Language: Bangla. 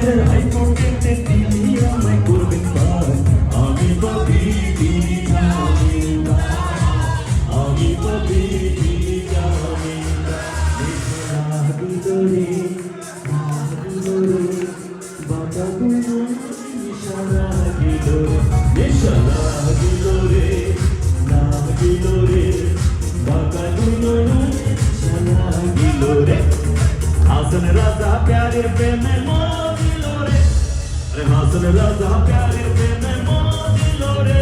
আরে হাইকোর্টে তিনি আমায় করবেন পার আমি পাবি তিনি জামিনদার আমি পাবি তিনি জামিনদার বাবা তুই নিশানা দিল নিশানা দিল রে নাম দিল রে বাবা তুই নিশানা দিল রে হাসন রাজা প্যারে প্রেমে মো দিল রে আরে হাসন রাজা প্যারে প্রেমে মো দিল রে